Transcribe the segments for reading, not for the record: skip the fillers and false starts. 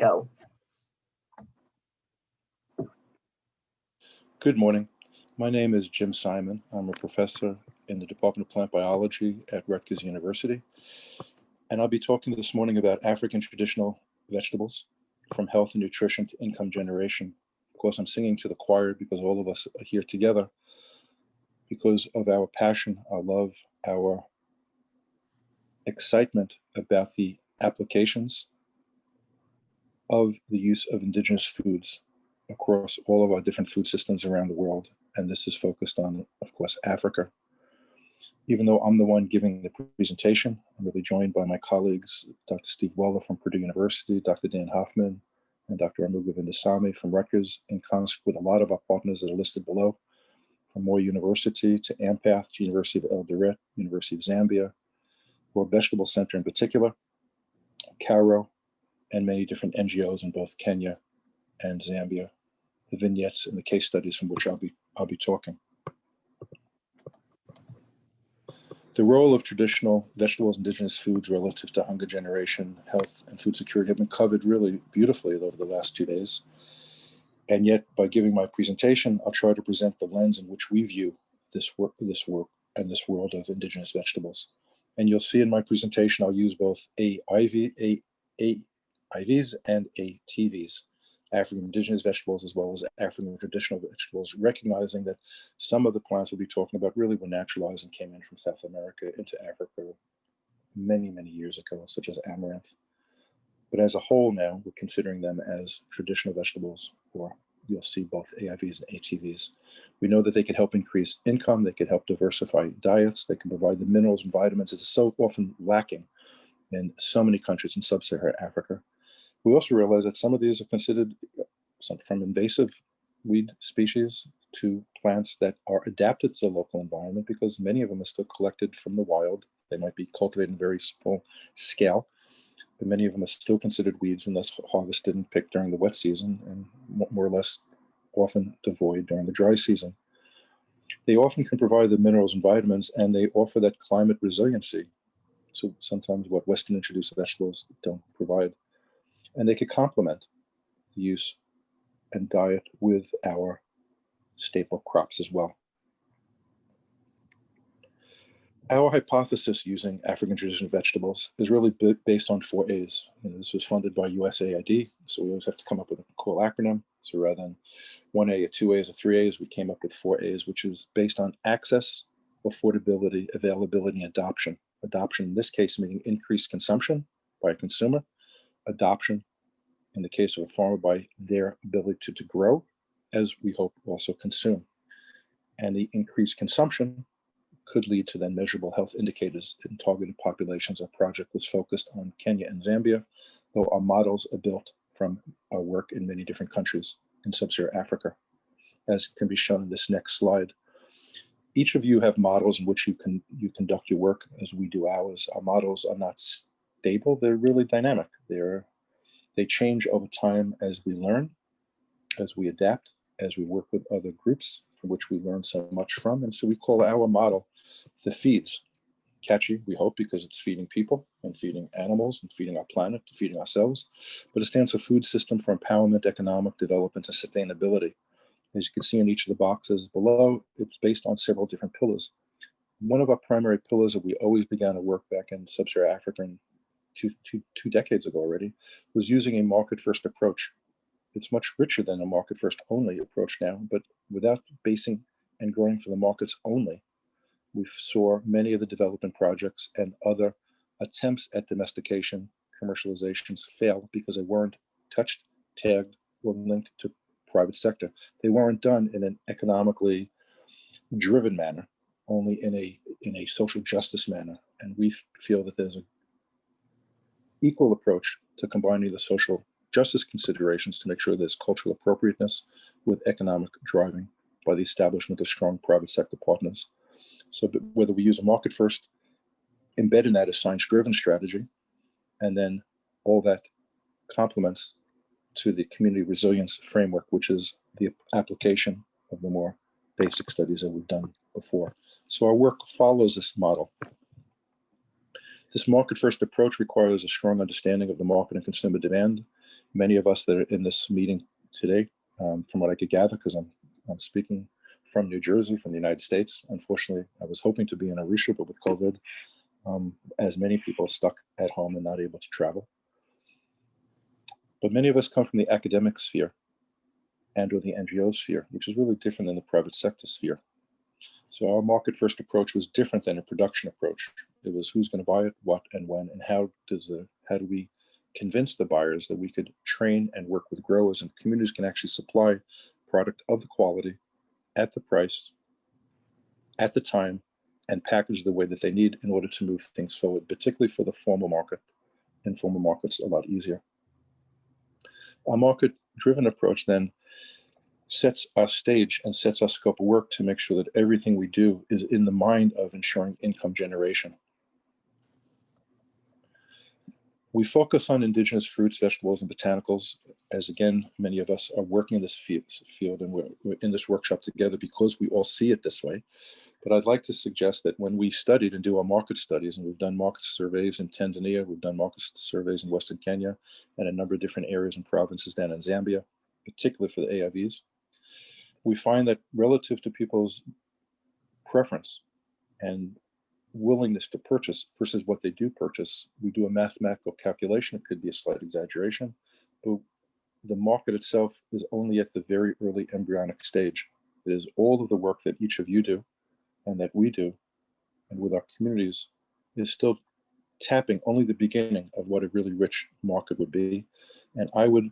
go. Good morning. My name is Jim Simon. I'm a professor in the Department of Plant Biology at Rutgers University. And I'll be talking this morning about African traditional vegetables, from health and nutrition to income generation. Of course, I'm singing to the choir because all of us are here together because of our passion, our love, our excitement about the applications of the use of indigenous foods across all of our different food systems around the world. And this is focused on, of course, Africa. Even though I'm the one giving the presentation, I'm really joined by my colleagues, Dr. Steve Waller from Purdue University, Dr. Dan Hoffman, and Dr. Amuga Vindasamy from Rutgers, in concert with a lot of our partners that are listed below, from Moy University to AMPATH, to University of Eldoret, University of Zambia, World Vegetable Center in particular, CARO, and many different NGOs in both Kenya and Zambia, the vignettes and the case studies from which I'll be talking. The role of traditional vegetables, indigenous foods relative to hunger generation, health, and food security have been covered really beautifully over the last 2 days. And yet, by giving my presentation, I'll try to present the lens in which we view this work and this world of indigenous vegetables. And you'll see in my presentation, I'll use both AIVs and ATVs, African indigenous vegetables, as well as African traditional vegetables, recognizing that some of the plants we'll be talking about really were naturalized and came in from South America into Africa many, many years ago, such as amaranth. But as a whole now, we're considering them as traditional vegetables, or you'll see both AIVs and ATVs. We know that they could help increase income, they could help diversify diets, they can provide the minerals and vitamins that is so often lacking in so many countries in sub-Saharan Africa. We also realize that some of these are considered from invasive weed species to plants that are adapted to the local environment, because many of them are still collected from the wild. They might be cultivated in very small scale, but many of them are still considered weeds unless harvested and picked during the wet season, and more or less often devoid during the dry season. They often can provide the minerals and vitamins, and they offer that climate resiliency. So sometimes what Western introduced vegetables don't provide. And they could complement the use and diet with our staple crops as well. Our hypothesis using African traditional vegetables is really based on 4 A's. This was funded by USAID, so we always have to come up with a cool acronym. So rather than 1A or 2 A's or 3 A's, we came up with 4 A's, which is based on access, affordability, availability, and adoption. Adoption in this case meaning increased consumption by a consumer, adoption in the case of a farmer by their ability to grow, as we hope also consume. And the increased consumption could lead to then measurable health indicators in targeted populations. Our project was focused on Kenya and Zambia, though our models are built from our work in many different countries in sub-Saharan Africa, as can be shown in this next slide. Each of you have models in which you conduct your work as we do ours. Our models are not stable, they're really dynamic. They change over time as we learn, as we adapt, as we work with other groups from which we learn so much from. And so we call our model the FEEDS. Catchy, we hope, because it's feeding people and feeding animals and feeding our planet and feeding ourselves. But it stands for Food System for Empowerment, Economic Development, and Sustainability. As you can see in each of the boxes below, it's based on several different pillars. One of our primary pillars that we always began to work back in sub-Saharan Africa two decades ago already, was using a market-first approach. It's much richer than a market-first only approach now, but without basing and growing for the markets only, we saw many of the development projects and other attempts at domestication, commercializations fail because they weren't touched, tagged, or linked to private sector. They weren't done in an economically driven manner, only in a social justice manner. And we feel that there's an equal approach to combining the social justice considerations to make sure there's cultural appropriateness with economic driving by the establishment of strong private sector partners. So whether we use a market first, embed in that a science-driven strategy, and then all that complements to the community resilience framework, which is the application of the more basic studies that we've done before. So our work follows this model. This market-first approach requires a strong understanding of the market and consumer demand, Many of us that are in this meeting today, from what I could gather, because I'm speaking from New Jersey, from the United States. Unfortunately, I was hoping to be in Arusha, but with COVID, as many people stuck at home and not able to travel. But many of us come from the academic sphere and or the NGO sphere, which is really different than the private sector sphere. So our market first approach was different than a production approach. It was who's going to buy it, what and when, and how do we convince the buyers that we could train and work with growers and communities can actually supply product of the quality at the price, at the time, and package the way that they need in order to move things forward, particularly for the formal market. Informal markets a lot easier. Our market-driven approach then sets our stage and sets our scope of work to make sure that everything we do is in the mind of ensuring income generation. We focus on indigenous fruits, vegetables, and botanicals, as again, many of us are working in this field and we're in this workshop together because we all see it this way. But I'd like to suggest that when we studied and do our market studies, and we've done market surveys in Tanzania, we've done market surveys in Western Kenya, and a number of different areas and provinces down in Zambia, particularly for the AIVs, we find that relative to people's preference and willingness to purchase versus what they do purchase, we do a mathematical calculation. It could be a slight exaggeration, but the market itself is only at the very early embryonic stage. It is all of the work that each of you do and that we do, and with our communities, is still tapping only the beginning of what a really rich market would be. And I would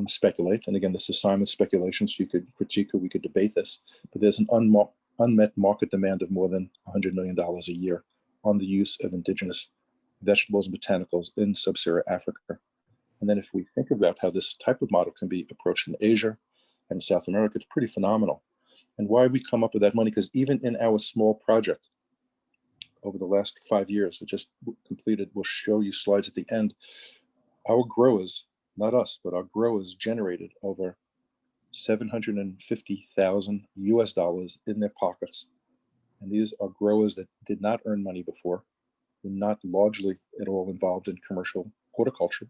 speculate, and again, this is Simon's speculation, so you could critique or we could debate this, but there's an unmet market demand of more than $100 million a year on the use of indigenous vegetables and botanicals in sub-Saharan Africa. And then if we think about how this type of model can be approached in Asia and South America, it's pretty phenomenal. And why we come up with that money, because even in our small project over the last 5 years that just completed, we'll show you slides at the end, our growers, not us, but our growers generated over $750,000 US in their pockets. And these are growers that did not earn money before, were not largely at all involved in commercial horticulture.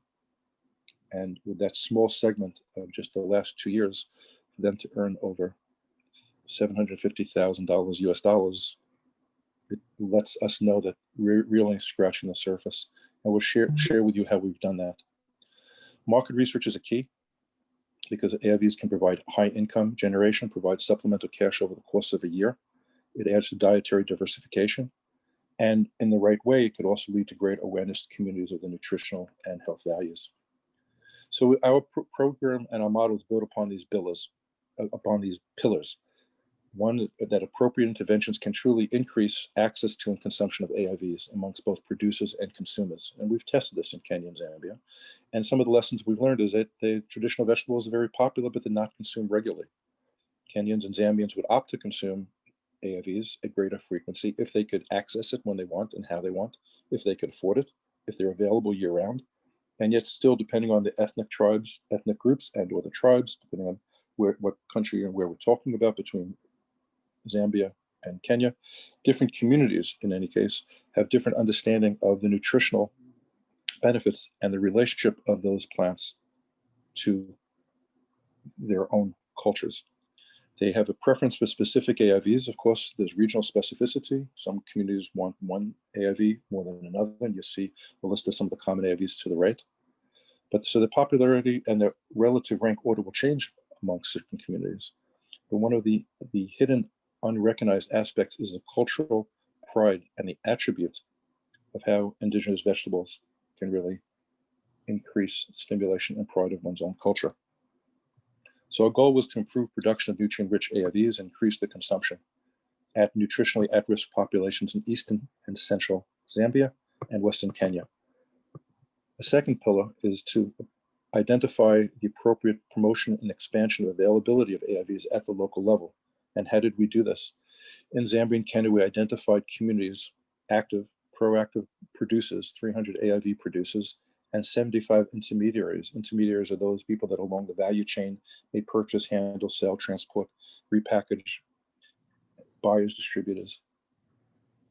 And with that small segment of just the last 2 years, for them to earn over $750,000 US, it lets us know that we're really scratching the surface. And we'll share with you how we've done that. Market research is a key because AIVs can provide high income generation, provide supplemental cash over the course of a year. It adds to dietary diversification. And in the right way, it could also lead to great awareness to communities of the nutritional and health values. So our program and our model is built upon these pillars. One, that appropriate interventions can truly increase access to and consumption of AIVs amongst both producers and consumers. And we've tested this in Kenya and Zambia. And some of the lessons we've learned is that the traditional vegetables are very popular, but they're not consumed regularly. Kenyans and Zambians would opt to consume AIVs at greater frequency if they could access it when they want and how they want, if they could afford it, if they're available year round. And yet still, depending on the ethnic groups and or the tribes, depending on what country and where we're talking about between Zambia and Kenya, different communities, in any case, have different understanding of the nutritional benefits and the relationship of those plants to their own cultures. They have a preference for specific AIVs. Of course, there's regional specificity. Some communities want one AIV more than another, and you see a list of some of the common AIVs to the right. But so the popularity and the relative rank order will change amongst certain communities. But one of the hidden unrecognized aspects is the cultural pride and the attribute of how indigenous vegetables can really increase stimulation and pride of one's own culture. So our goal was to improve production of nutrient-rich AIVs and increase the consumption at nutritionally at-risk populations in eastern and central Zambia and western Kenya. The second pillar is to identify the appropriate promotion and expansion of availability of AIVs at the local level. And how did we do this? In Zambia and Kenya, we identified communities, active, proactive producers, 300 AIV producers, and 75 intermediaries. Intermediaries are those people that along the value chain may purchase, handle, sell, transport, repackage, buyers, distributors,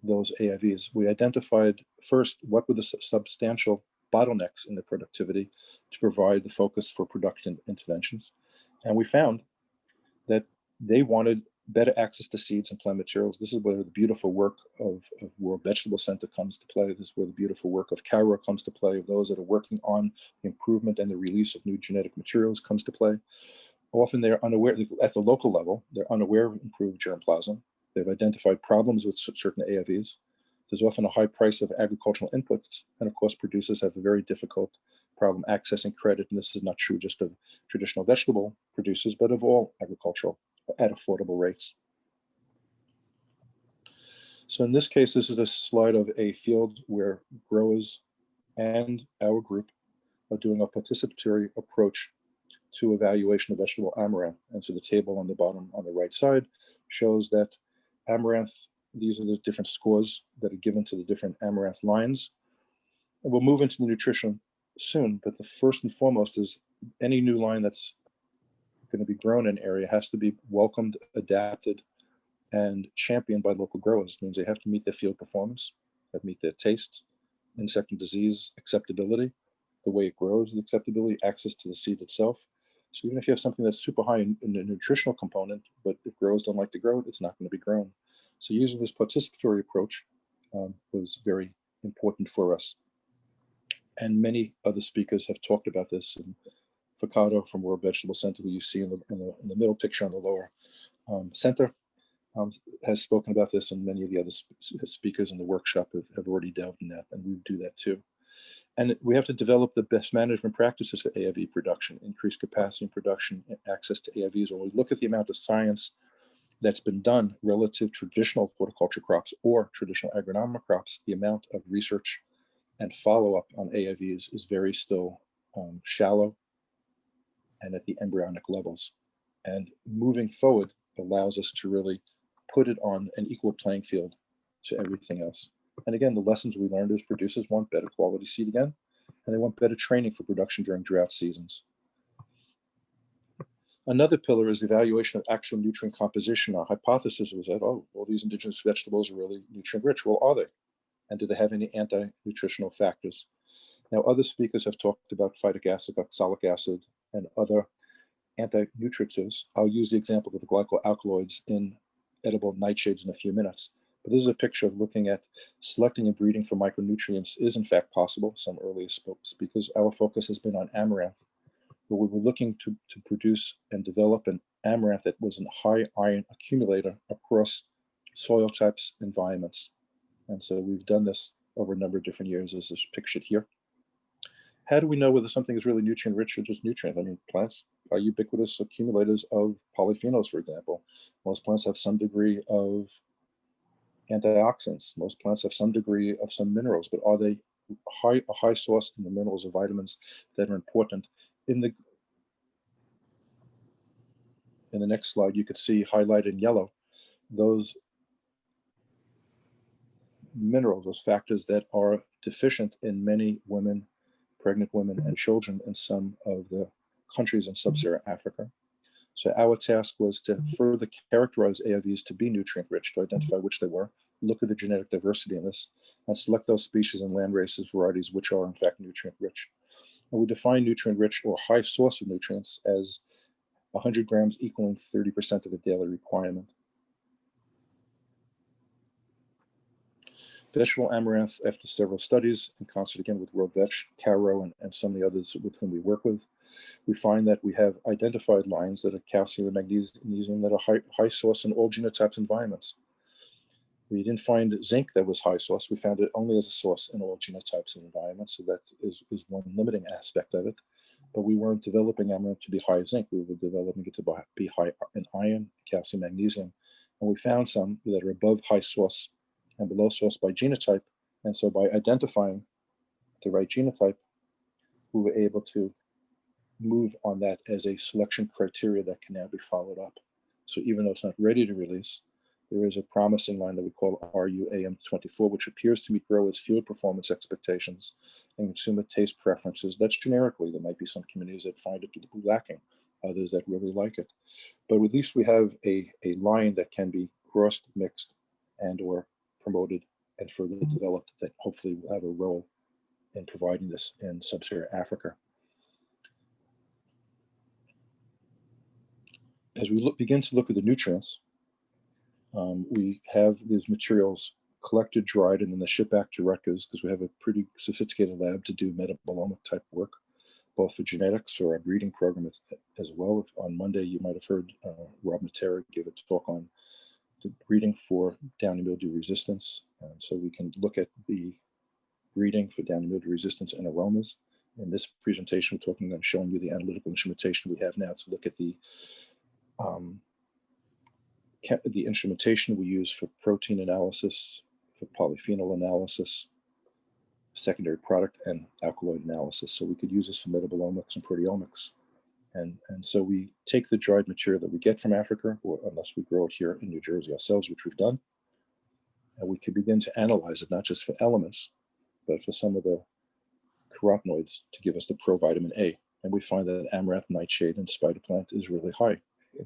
those AIVs. We identified first what were the substantial bottlenecks in the productivity to provide the focus for production interventions. And we found that they wanted better access to seeds and plant materials. This is where the beautiful work of World Vegetable Center comes to play. This is where the beautiful work of CARO comes to play, of those that are working on the improvement and the release of new genetic materials comes to play. Often they're unaware, at the local level, they're unaware of improved germplasm. They've identified problems with certain AIVs. There's often a high price of agricultural inputs, and of course producers have a very difficult problem accessing credit, and this is not true just of traditional vegetable producers, but of all agricultural at affordable rates. So in this case, this is a slide of a field where growers and our group are doing a participatory approach to evaluation of vegetable amaranth. And so the table on the bottom on the right side shows that amaranth, these are the different scores that are given to the different amaranth lines. And we'll move into the nutrition soon, but the first and foremost is any new line that's going to be grown in an area has to be welcomed, adapted, and championed by local growers. It means they have to meet their field performance, have to meet their taste, insect and disease acceptability, the way it grows, the acceptability, access to the seed itself. So even if you have something that's super high in the nutritional component, but if growers don't like to grow it, it's not going to be grown. So using this participatory approach was very important for us. And many other speakers have talked about this. And Ficado from World Vegetable Center, who you see in the middle picture on the lower center, has spoken about this, and many of the other speakers in the workshop have already delved in that, and we do that too. And we have to develop the best management practices for AIV production, increase capacity in production, and access to AIVs. When we look at the amount of science that's been done relative to traditional horticulture crops or traditional agronomic crops, the amount of research and follow-up on AIVs is very still shallow and at the embryonic levels. And moving forward allows us to really put it on an equal playing field to everything else. And again, the lessons we learned is producers want better quality seed again, and they want better training for production during drought seasons. Another pillar is the evaluation of actual nutrient composition. Our hypothesis was that, oh, all these indigenous vegetables are really nutrient rich. Well, are they? And do they have any anti-nutritional factors? Now, other speakers have talked about phytic acid, oxalic acid, and other anti-nutritives. I'll use the example of the glycoalkaloids in edible nightshades in a few minutes. But this is a picture of looking at selecting and breeding for micronutrients is in fact possible. Some earlier speakers, our focus has been on amaranth, where we were looking to produce and develop an amaranth that was a high iron accumulator across soil types, environments. And so we've done this over a number of different years, as is pictured here. How do we know whether something is really nutrient rich or just nutrient? I mean, plants are ubiquitous accumulators of polyphenols, for example. Most plants have some degree of antioxidants. Most plants have some degree of some minerals, but are they a high source in the minerals or vitamins that are important? In the next slide, you could see highlighted in yellow those minerals, those factors that are deficient in many women, pregnant women, and children in some of the countries in sub-Saharan Africa. So our task was to further characterize AIVs to be nutrient rich, to identify which they were, look at the genetic diversity in this, and select those species and land races, varieties, which are in fact nutrient rich. And we define nutrient rich or high source of nutrients as 100 grams equaling 30% of a daily requirement. Vegetable amaranth, after several studies, in concert again with World Vetch, CARO, and some of the others with whom we work with, we find that we have identified lines that are calcium and magnesium that are high source in all genotypes environments. We didn't find zinc that was high source. We found it only as a source in all genotypes and environments. So that is one limiting aspect of it. But we weren't developing amaranth to be high in zinc. We were developing it to be high in iron, calcium, magnesium. And we found some that are above high source and below source by genotype. And so by identifying the right genotype, we were able to move on that as a selection criteria that can now be followed up. So even though it's not ready to release, there is a promising line that we call RUAM24, which appears to meet growers' field performance expectations and consumer taste preferences. That's generically. There might be some communities that find it lacking, others that really like it. But at least we have a line that can be crossed, mixed, and or promoted and further developed that hopefully will have a role in providing this in sub-Saharan Africa. As we begin to look at the nutrients, we have these materials collected, dried, and then they ship back to Rutgers because we have a pretty sophisticated lab to do metabolomic type work, both for genetics or our breeding program as well. On Monday, you might have heard Rob Matera give a talk on the breeding for downy mildew resistance. So we can look at the breeding for downy mildew resistance and aromas. In this presentation, we're talking about showing you the analytical instrumentation we have now to look at the instrumentation we use for protein analysis, for polyphenol analysis, secondary product, and alkaloid analysis. So we could use this for metabolomics and proteomics. And so we take the dried material that we get from Africa, or unless we grow it here in New Jersey ourselves, which we've done, and we can begin to analyze it, not just for elements, but for some of the carotenoids to give us the provitamin A. And we find that amaranth, nightshade, and spider plant is really high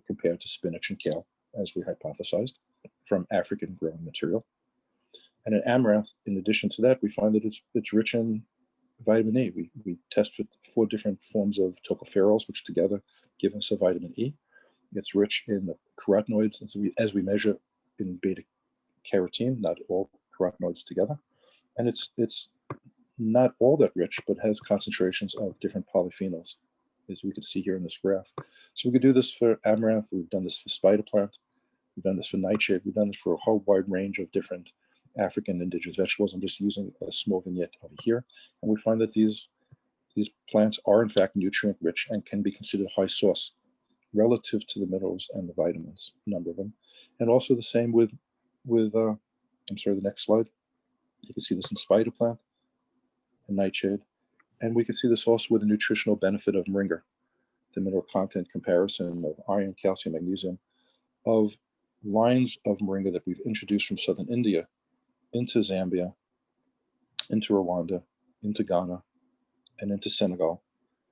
compared to spinach and kale, as we hypothesized, from African grown material. And in amaranth, in addition to that, we find that it's rich in vitamin E. We test for 4 different forms of tocopherols, which together give us a vitamin E. It's rich in the carotenoids, as we measure in beta carotene, not all carotenoids together. And it's not all that rich, but has concentrations of different polyphenols, as we can see here in this graph. So we could do this for amaranth. We've done this for spider plant. We've done this for nightshade. We've done this for a whole wide range of different African indigenous vegetables. I'm just using a small vignette over here. And we find that these plants are in fact nutrient rich and can be considered high source relative to the minerals and the vitamins, a number of them. And also the same with I'm sorry, the next slide. You can see this in spider plant and nightshade. And we can see this also with the nutritional benefit of moringa, the mineral content comparison of iron, calcium, magnesium, of lines of moringa that we've introduced from southern India into Zambia, into Rwanda, into Ghana, and into Senegal,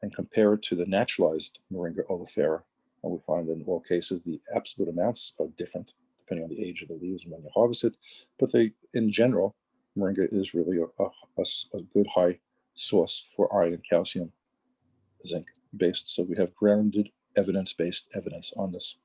and compare it to the naturalized Moringa oleifera. And we find that in all cases, the absolute amounts are different depending on the age of the leaves and when you harvest it. But in general, Moringa is really a good high source for iron, calcium, zinc based. So we have grounded evidence-based evidence on this.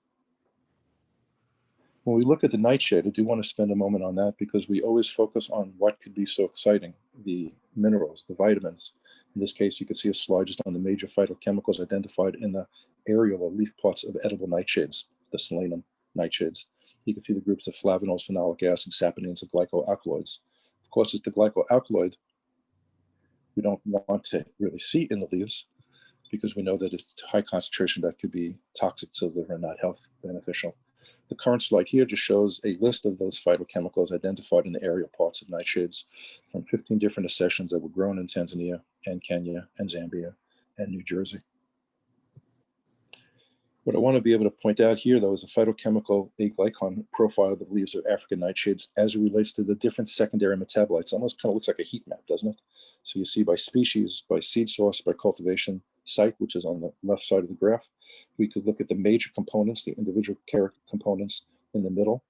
When we look at the nightshade, I do want to spend a moment on that because we always focus on what could be so exciting, the minerals, the vitamins. In this case, you can see a slide just on the major phytochemicals identified in the aerial or leaf plots of edible nightshades, the solanum nightshades. You can see the groups of flavanols, phenolic acid, saponins, and glycoalkaloids. Of course, it's the glycoalkaloid we don't want to really see in the leaves because we know that it's high concentration that could be toxic to the liver and not health beneficial. The current slide here just shows a list of those phytochemicals identified in the aerial parts of nightshades from 15 different accessions that were grown in Tanzania and Kenya and Zambia and New Jersey. What I want to be able to point out here, though, is a phytochemical aglycon profile of the leaves of African nightshades as it relates to the different secondary metabolites. It almost kind of looks like a heat map, doesn't it? So you see by species, by seed source, by cultivation site, which is on the left side of the graph. We could look at the major components, the individual components in the middle,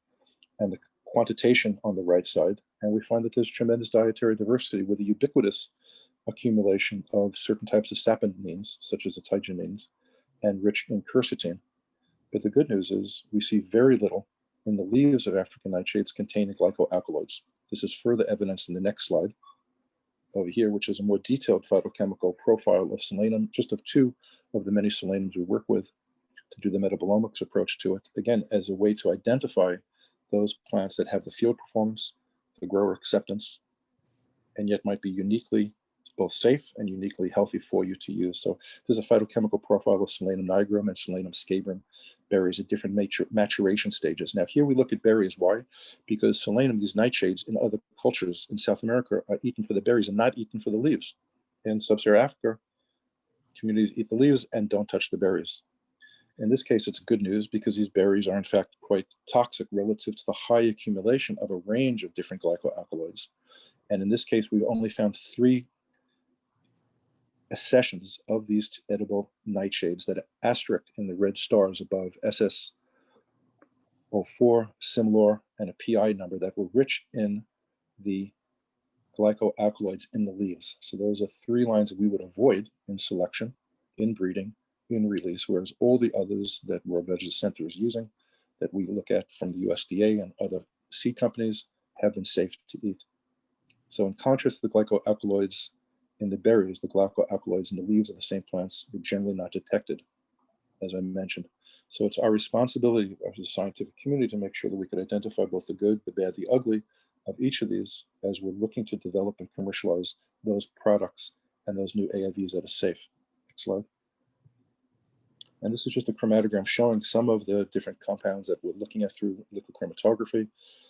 and the quantitation on the right side. And we find that there's tremendous dietary diversity with a ubiquitous accumulation of certain types of saponins, such as the tigenines, and rich in quercetin. But the good news is we see very little in the leaves of African nightshades containing glycoalkaloids. This is further evidence in the next slide over here, which is a more detailed phytochemical profile of solanum, just of 2 of the many solanums we work with to do the metabolomics approach to it, again, as a way to identify those plants that have the field performance, the grower acceptance, and yet might be uniquely both safe and uniquely healthy for you to use. So there's a phytochemical profile of Solanum nigrum and Solanum scabrum berries at different maturation stages. Now here we look at berries. Why? Because Solanum, these nightshades in other cultures in South America are eaten for the berries and not eaten for the leaves. In sub-Saharan Africa, communities eat the leaves and don't touch the berries. In this case, it's good news because these berries are in fact quite toxic relative to the high accumulation of a range of different glycoalkaloids. And in this case, we've only found 3 accessions of these edible nightshades that are asterisk in the red stars above SS04, Similor, and a PI number that were rich in the glycoalkaloids in the leaves. So those are 3 lines that we would avoid in selection, in breeding, in release, whereas all the others that World Veg Center is using, that we look at from the USDA and other seed companies, have been safe to eat. So in contrast to the glycoalkaloids in the berries, the glycoalkaloids in the leaves of the same plants were generally not detected, as I mentioned. So it's our responsibility as a scientific community to make sure that we can identify both the good, the bad, the ugly of each of these as we're looking to develop and commercialize those products and those new AIVs that are safe. Next slide. And this is just a chromatogram showing some of the different compounds that we're looking at through liquid chromatography.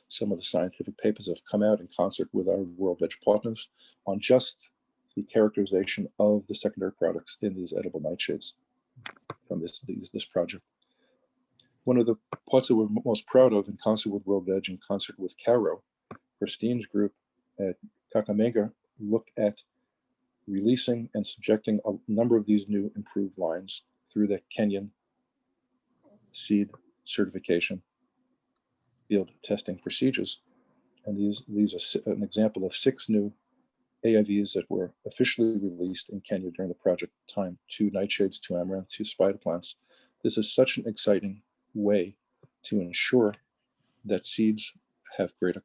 Some of the scientific papers have come out in concert with our World Veg partners on just the characterization of the secondary products in these edible nightshades from this project. One of the parts that we're most proud of in concert with World Veg, in concert with Caro, Christine's group at Kakamega looked at releasing and subjecting a number of these new improved lines through the Kenyan seed certification field testing procedures. And these are an example of 6 new AIVs that were officially released in Kenya during the project time: 2 nightshades, 2 amaranth, 2 spider plants. This is such an exciting way to ensure that seeds have greater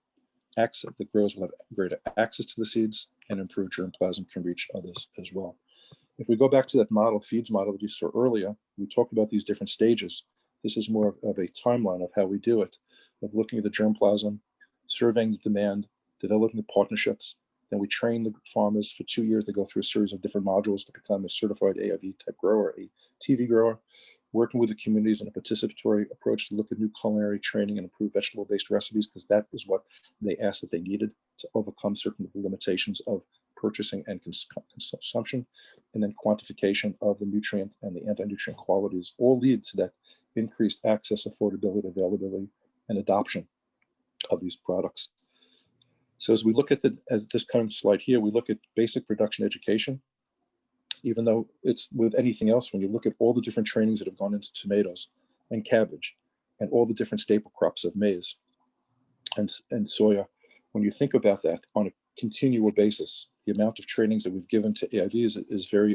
access, the growers will have greater access to the seeds, and improved germplasm can reach others as well. If we go back to that model, feeds model that you saw earlier, we talked about these different stages. This is more of a timeline of how we do it, of looking at the germplasm, surveying the demand, developing the partnerships. Then we train the farmers for 2 years to go through a series of different modules to become a certified AIV type grower, a TV grower, working with the communities in a participatory approach to look at new culinary training and improve vegetable-based recipes, because that is what they asked that they needed to overcome certain limitations of purchasing and consumption. And then quantification of the nutrient and the anti-nutrient qualities all lead to that increased access, affordability, availability, and adoption of these products. So as we look at this current slide here, we look at basic production education. Even though it's with anything else, when you look at all the different trainings that have gone into tomatoes and cabbage and all the different staple crops of maize and soya, when you think about that on a continual basis, the amount of trainings that we've given to AIVs is very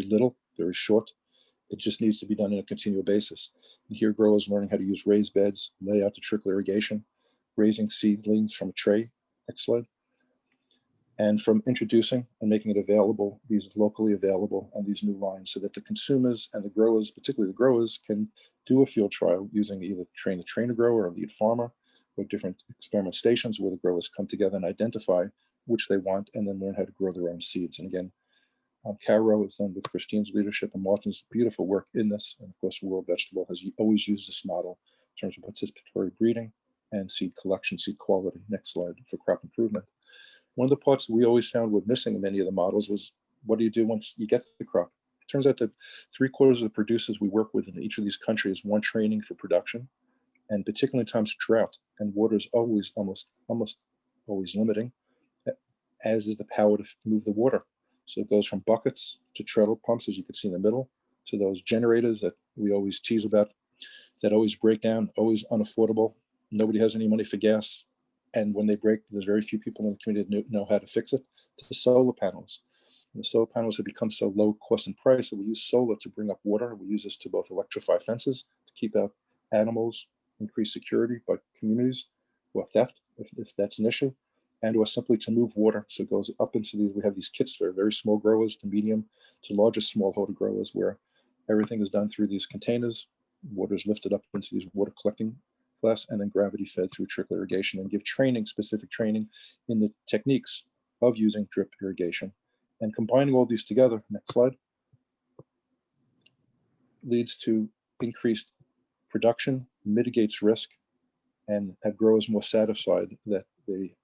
little, very short. It just needs to be done on a continual basis. And here growers learning how to use raised beds, layout to trickle irrigation, raising seedlings from a tray. Next slide. And from introducing and making it available, these locally available and these new lines, so that the consumers and the growers, particularly the growers, can do a field trial using either train the trainer grower or lead farmer, or different experiment stations where the growers come together and identify which they want and then learn how to grow their own seeds. And again, Caro is done with Christine's leadership and Martin's beautiful work in this. And of course, World Vegetable has always used this model in terms of participatory breeding and seed collection, seed quality. Next slide for crop improvement. One of the parts that we always found were missing in many of the models was, what do you do once you get the crop? It turns out that 3/4 of the producers we work with in each of these countries want training for production, and particularly in times of drought, and water is always almost always limiting, as is the power to move the water. So it goes from buckets to treadle pumps, as you can see in the middle, to those generators that we always tease about, that always break down, always unaffordable. Nobody has any money for gas. And when they break, there's very few people in the community that know how to fix it, to the solar panels. And the solar panels have become so low cost and price that we use solar to bring up water. We use this to both electrify fences, to keep out animals, increase security by communities, or theft, if that's an issue, and or simply to move water. So it goes up into these, we have these kits for very small growers to medium to larger smallholder growers, where everything is done through these containers. Water is lifted up into these water collecting glass and then gravity fed through trickle irrigation, and give training, specific training in the techniques of using drip irrigation. And combining all these together, next slide, leads to increased production, mitigates risk, and have growers more satisfied that they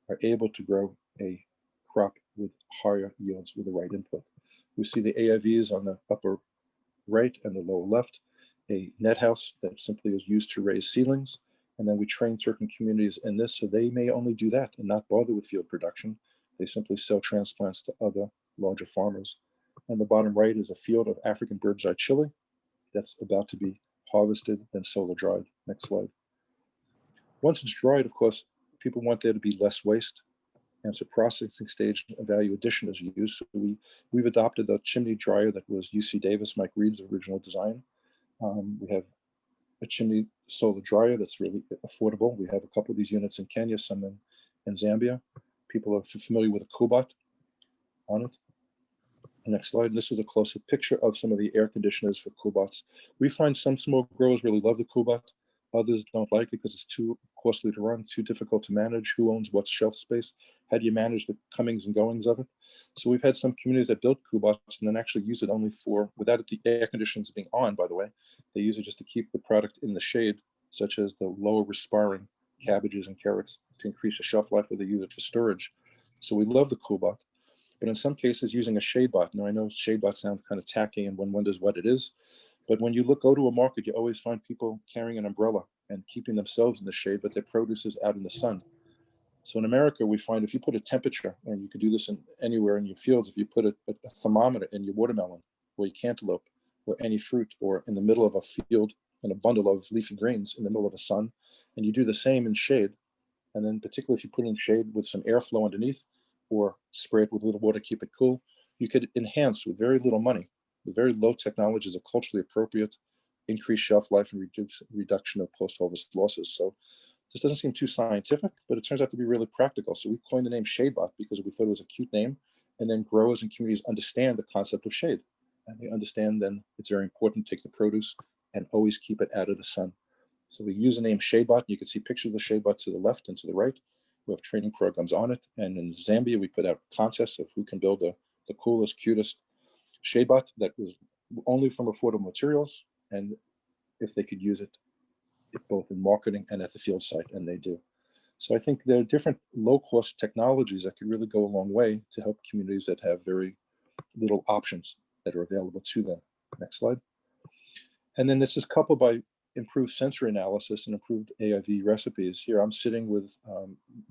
are able to grow a crop with higher yields with the right input. We see the AIVs on the upper right and the lower left, a net house that simply is used to raise seedlings. And then we train certain communities in this, so they may only do that and not bother with field production. They simply sell transplants to other larger farmers. And the bottom right is a field of African bird's eye chili that's about to be harvested, then solar dried. Next slide. Once it's dried, of course, people want there to be less waste. And so processing stage value addition is used. So we've adopted a chimney dryer that was UC Davis, Mike Reed's original design. We have a chimney solar dryer that's really affordable. We have a couple of these units in Kenya, some in Zambia. People are familiar with a Cobot on it. Next slide. This is a close-up picture of some of the air conditioners for Cobots. We find some small growers really love the Cobot. Others don't like it because it's too costly to run, too difficult to manage. Who owns what shelf space? How do you manage the comings and goings of it? So we've had some communities that built Cobots and then actually use it only for, without the air conditions being on, by the way, they use it just to keep the product in the shade, such as the lower respiring cabbages and carrots to increase the shelf life, or they use it for storage. So we love the Cobot. But in some cases, using a shade bot. Now, I know shade bot sounds kind of tacky and one wonders what it is. But when you go to a market, you always find people carrying an umbrella and keeping themselves in the shade, but their produce is out in the sun. So in America, we find if you put a temperature, and you could do this anywhere in your fields, if you put a thermometer in your watermelon or your cantaloupe or any fruit, or in the middle of a field in a bundle of leafy greens in the middle of the sun, and you do the same in shade, and then particularly if you put it in shade with some airflow underneath, or spray it with a little water, keep it cool, you could enhance with very little money, with very low technologies that are culturally appropriate, increase shelf life and reduction of post-harvest losses. So this doesn't seem too scientific, but it turns out to be really practical. So we coined the name Shadebot because we thought it was a cute name, and then growers and communities understand the concept of shade. And they understand then it's very important to take the produce and always keep it out of the sun. So we use the name Shadebot. You can see pictures of the Shadebot to the left and to the right. We have training programs on it. And in Zambia, we put out contests of who can build the coolest, cutest Shadebot that was only from affordable materials, and if they could use it both in marketing and at the field site, and they do. So I think there are different low-cost technologies that could really go a long way to help communities that have very little options that are available to them. Next slide. And then this is coupled by improved sensory analysis and improved AIV recipes. Here I'm sitting with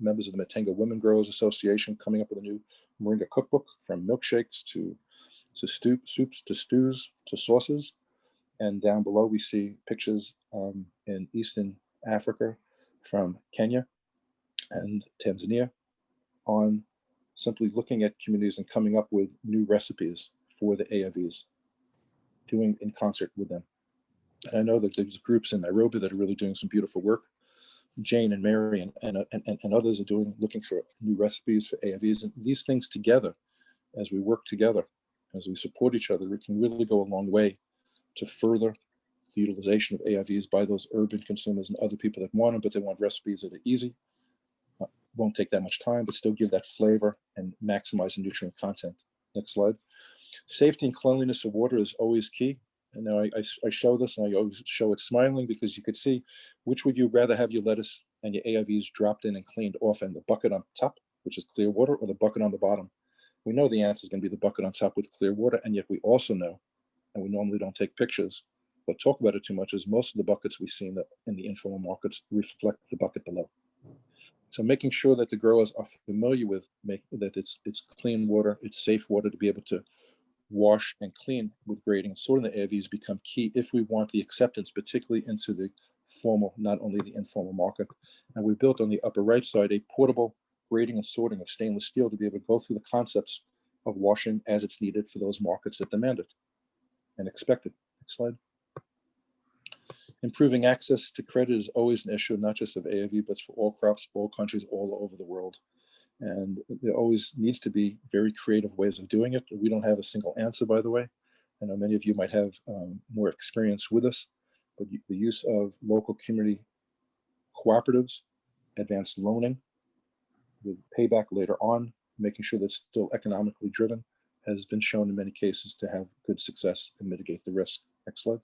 members of the Moringa Women Growers Association coming up with a new Moringa cookbook, from milkshakes to soups to stews to sauces. And down below we see pictures in Eastern Africa from Kenya and Tanzania on simply looking at communities and coming up with new recipes for the AIVs, doing in concert with them. And I know that there's groups in Nairobi that are really doing some beautiful work. Jane and Mary and others are looking for new recipes for AIVs. And these things together, as we work together, as we support each other, we can really go a long way to further the utilization of AIVs by those urban consumers and other people that want them, but they want recipes that are easy, won't take that much time, but still give that flavor and maximize the nutrient content. Next slide. Safety and cleanliness of water is always key. And now I show this, and I always show it smiling, because you could see which would you rather have your lettuce and your AIVs dropped in and cleaned off in, the bucket on top, which is clear water, or the bucket on the bottom. We know the answer is going to be the bucket on top with clear water, and yet we also know, and we normally don't take pictures but talk about it too much, is most of the buckets we see in the informal markets reflect the bucket below. So making sure that the growers are familiar with that it's clean water, it's safe water to be able to wash and clean with grading and sorting the AIVs become key if we want the acceptance, particularly into the formal, not only the informal market. And we built on the upper right side a portable grading and sorting of stainless steel to be able to go through the concepts of washing as it's needed for those markets that demand it and expect it. Next slide. Improving access to credit is always an issue, not just of AIV, but for all crops, all countries, all over the world. And there always needs to be very creative ways of doing it. We don't have a single answer, by the way. I know many of you might have more experience with us, but the use of local community cooperatives, advanced loaning, with payback later on, making sure that's still economically driven, has been shown in many cases to have good success and mitigate the risk. Next slide.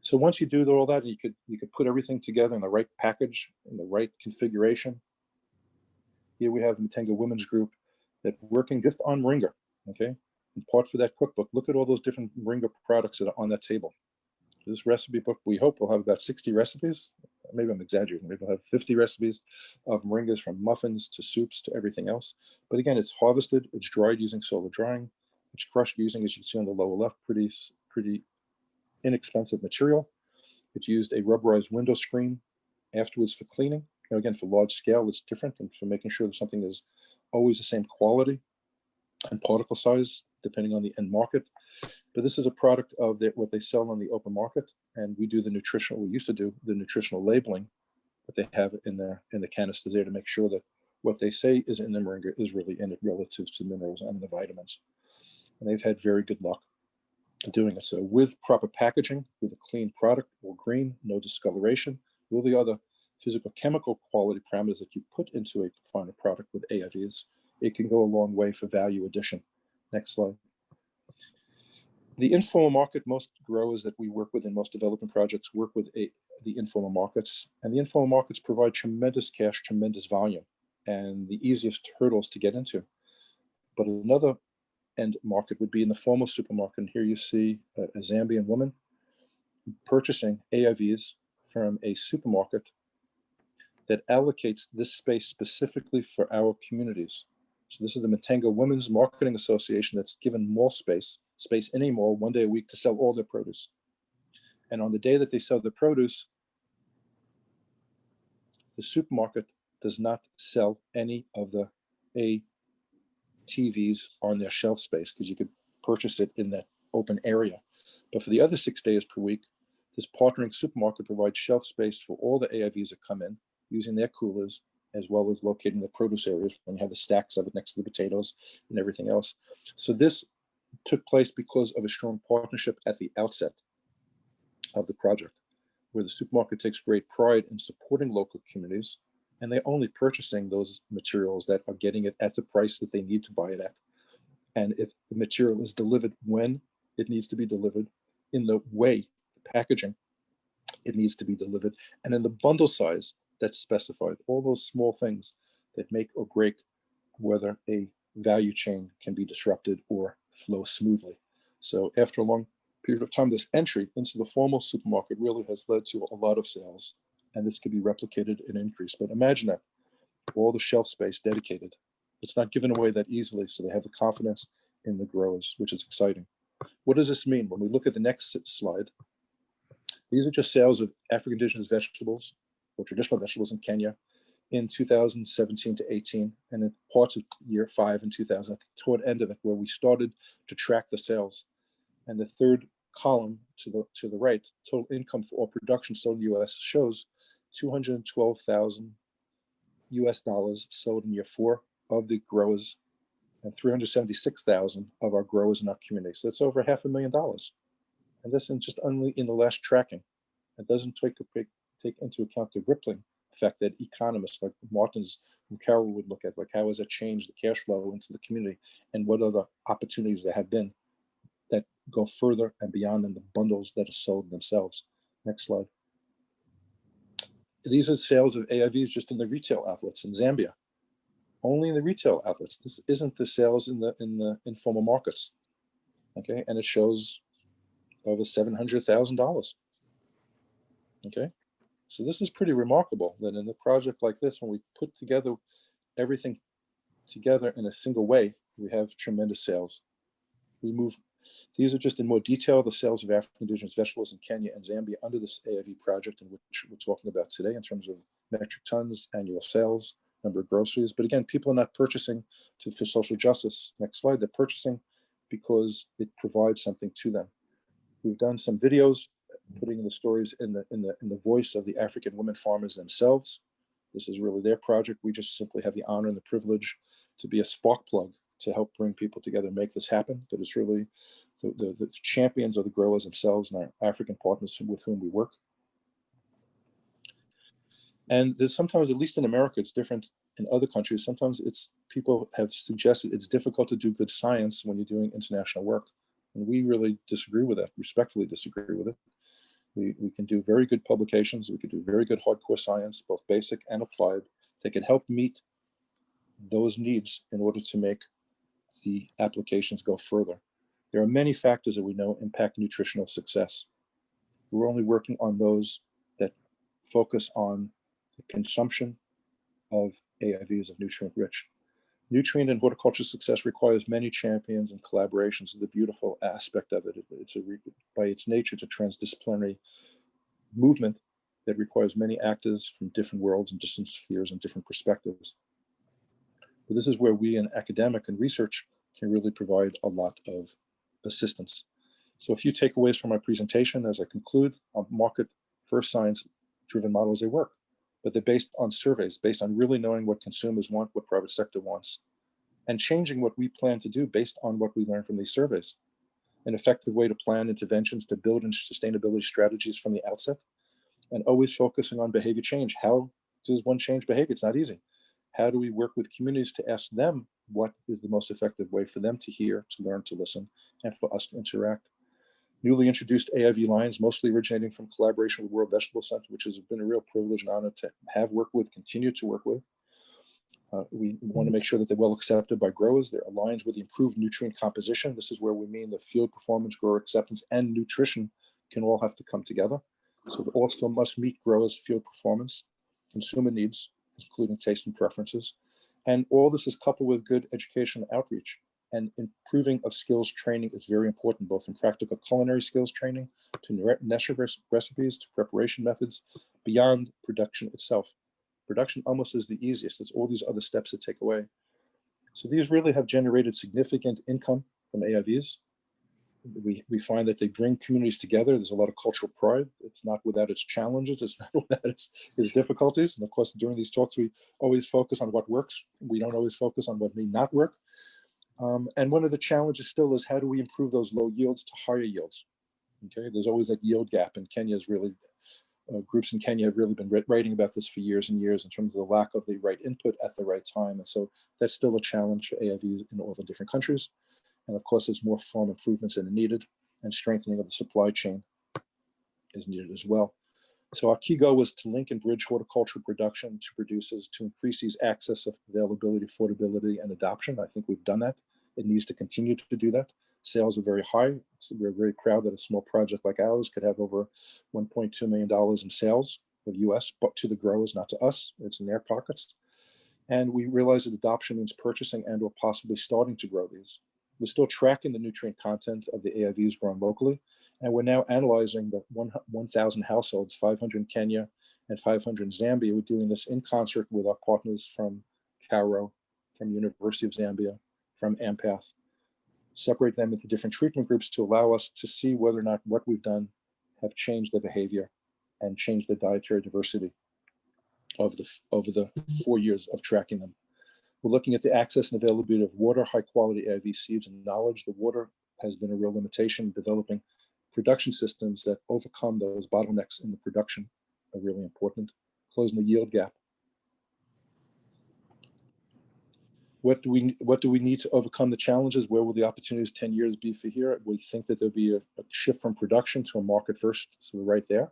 So once you do all that, you could put everything together in the right package, in the right configuration. Here we have the Moringa Women's Group that working just on Moringa, okay? In part for that cookbook, look at all those different Moringa products that are on that table. This recipe book, we hope, will have about 60 recipes. Maybe I'm exaggerating. Maybe we'll have 50 recipes of moringas, from muffins to soups to everything else. But again, it's harvested, it's dried using solar drying, it's crushed using, as you can see on the lower left, pretty inexpensive material. It's used a rubberized window screen afterwards for cleaning. again, for large scale, it's different, and for making sure that something is always the same quality and particle size, depending on the end market. But this is a product of what they sell on the open market, and we do we used to do the nutritional labeling that they have in the canisters there to make sure that what they say is in the Moringa is really in it relative to minerals and the vitamins. And they've had very good luck doing it. So with proper packaging, with a clean product, all green, no discoloration, all the other physical chemical quality parameters that you put into a final product with AIVs, it can go a long way for value addition. Next slide. The informal market, most growers that we work with in most development projects work with the informal markets, and the informal markets provide tremendous cash, tremendous volume, and the easiest hurdles to get into. But another end market would be in the formal supermarket, and here you see a Zambian woman purchasing AIVs from a supermarket that allocates this space specifically for our communities. So this is the Matengo Women's Marketing Association that's given mall space in a mall 1 day a week to sell all their produce. And on the day that they sell the produce, the supermarket does not sell any of the ATVs on their shelf space because you could purchase it in that open area. But for the other 6 days per week, this partnering supermarket provides shelf space for all the AIVs that come in using their coolers, as well as locating the produce areas when you have the stacks of it next to the potatoes and everything else. So this took place because of a strong partnership at the outset of the project, where the supermarket takes great pride in supporting local communities, and they're only purchasing those materials that are getting it at the price that they need to buy it at. And if the material is delivered when it needs to be delivered, in the way, the packaging, it needs to be delivered, and in the bundle size that's specified, all those small things that make or break whether a value chain can be disrupted or flow smoothly. So after a long period of time, this entry into the formal supermarket really has led to a lot of sales, and this could be replicated and increased. But imagine that, all the shelf space dedicated. It's not given away that easily, so they have the confidence in the growers, which is exciting. What does this mean? When we look at the next slide, these are just sales of African indigenous vegetables or traditional vegetables in Kenya in 2017 to 18, and in parts of year 5 in 2000, toward end of it, where we started to track the sales. And the third column to the right, total income for all production sold in the US shows $212,000 sold in year 4 of the growers, and 376,000 of our growers in our community. So it's over $500,000. And this is just only in the last tracking. It doesn't take into account the rippling effect that economists like Martins and Carroll would look at, like how has that changed the cash flow into the community, and what other opportunities there have been that go further and beyond than the bundles that are sold themselves. Next slide. These are sales of AIVs just in the retail outlets in Zambia. Only in the retail outlets. This isn't the sales in the informal markets. Okay, and it shows over $700,000. Okay, so this is pretty remarkable that in a project like this, when we put together everything together in a single way, we have tremendous sales. These are just in more detail the sales of African indigenous vegetables in Kenya and Zambia under this AIV project, in which we're talking about today in terms of metric tons, annual sales, number of groceries. But again, people are not purchasing for social justice. Next slide. They're purchasing because it provides something to them. We've done some videos putting the stories in the voice of the African women farmers themselves. This is really their project. We just simply have the honor and the privilege to be a spark plug to help bring people together and make this happen. But it's really the champions of the growers themselves and our African partners with whom we work. And there's sometimes, at least in America, it's different in other countries. Sometimes people have suggested it's difficult to do good science when you're doing international work. And we really disagree with that, respectfully disagree with it. We can do very good publications. We can do very good hardcore science, both basic and applied. They can help meet those needs in order to make the applications go further. There are many factors that we know impact nutritional success. We're only working on those that focus on the consumption of AIVs of nutrient-rich. Nutrient and horticulture success requires many champions and collaborations. The beautiful aspect of it. By its nature, it's a transdisciplinary movement that requires many actors from different worlds and distant spheres and different perspectives. But this is where we in academic and research can really provide a lot of assistance. So a few takeaways from my presentation as I conclude. Market first science-driven models, they work, but they're based on surveys, based on really knowing what consumers want, what private sector wants, and changing what we plan to do based on what we learn from these surveys. An effective way to plan interventions to build in sustainability strategies from the outset, and always focusing on behavior change. How does one change behavior? It's not easy. How do we work with communities to ask them what is the most effective way for them to hear, to learn, to listen, and for us to interact? Newly introduced AIV lines, mostly originating from collaboration with World Vegetable Center, which has been a real privilege and honor to have worked with, continue to work with. We want to make sure that they're well accepted by growers. They're aligned with the improved nutrient composition. This is where we mean the field performance, grower acceptance, and nutrition can all have to come together. So it also must meet growers' field performance, consumer needs, including taste and preferences. And all this is coupled with good education outreach, and improving of skills training is very important, both in practical culinary skills training, to recipes, to preparation methods, beyond production itself. Production almost is the easiest. It's all these other steps that take away. So these really have generated significant income from AIVs. We find that they bring communities together. There's a lot of cultural pride. It's not without its challenges. It's not without its difficulties. And of course, during these talks, we always focus on what works. We don't always focus on what may not work. And one of the challenges still is, how do we improve those low yields to higher yields? Okay, there's always that yield gap, and Kenya's really groups in Kenya have really been writing about this for years and years in terms of the lack of the right input at the right time. And so that's still a challenge for AIV in all the different countries. And of course, there's more farm improvements that are needed, and strengthening of the supply chain is needed as well. So our key goal was to link and bridge horticultural production to producers to increase these access of availability, affordability, and adoption. I think we've done that. It needs to continue to do that. Sales are very high. So we're very proud that a small project like ours could have over $1.2 million in sales of US, but to the growers, not to us. It's in their pockets. And we realize that adoption means purchasing and or possibly starting to grow these. We're still tracking the nutrient content of the AIVs grown locally, and we're now analyzing the 1,000 households, 500 in Kenya and 500 in Zambia. We're doing this in concert with our partners from Cairo, from University of Zambia, from AMPATH, separate them into different treatment groups to allow us to see whether or not what we've done have changed their behavior and changed the dietary diversity over the 4 years of tracking them. We're looking at the access and availability of water, high quality AIV seeds, and knowledge. The water has been a real limitation. Developing production systems that overcome those bottlenecks in the production are really important. Closing the yield gap. What do we need to overcome the challenges? Where will the opportunities 10 years be for here? We think that there'll be a shift from production to a market first. So we're right there.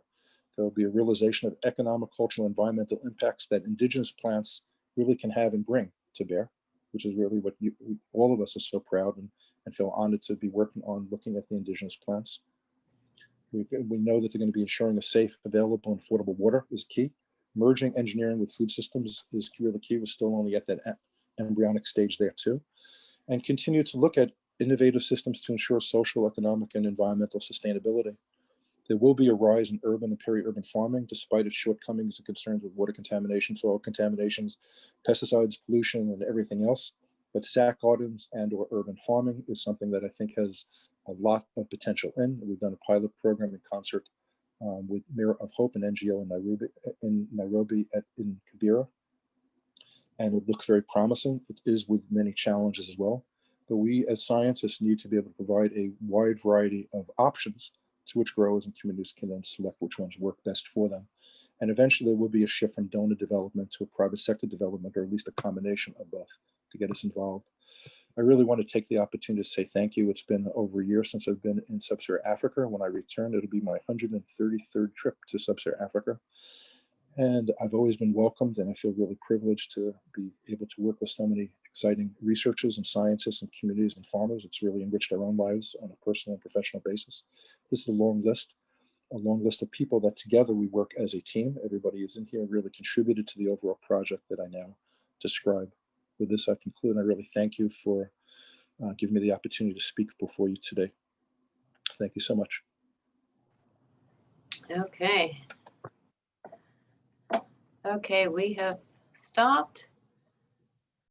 There'll be a realization of economic, cultural, environmental impacts that indigenous plants really can have and bring to bear, which is really what all of us are so proud and feel honored to be working on, looking at the indigenous plants. We know that they're going to be ensuring a safe, available, and affordable water is key. Merging engineering with food systems is really key. We're still only at that embryonic stage there too. And continue to look at innovative systems to ensure social, economic, and environmental sustainability. There will be a rise in urban and peri-urban farming, despite its shortcomings and concerns with water contamination, soil contaminations, pesticides, pollution, and everything else. But sack gardens and or urban farming is something that I think has a lot of potential in. We've done a pilot program in concert with Mirror of Hope, an NGO in Nairobi in Kibera. And it looks very promising. It is with many challenges as well. But we as scientists need to be able to provide a wide variety of options to which growers and communities can then select which ones work best for them. And eventually there will be a shift from donor development to a private sector development, or at least a combination of both, to get us involved. I really want to take the opportunity to say thank you. It's been over a year since I've been in Sub-Saharan Africa. When I return, it'll be my 133rd trip to Sub-Saharan Africa. And I've always been welcomed, and I feel really privileged to be able to work with so many exciting researchers and scientists and communities and farmers. It's really enriched our own lives on a personal and professional basis. This is a long list of people that together we work as a team. Everybody who's in here really contributed to the overall project that I now describe. With this, I conclude, and I really thank you for giving me the opportunity to speak before you today. Thank you so much. Okay. Okay, we have stopped.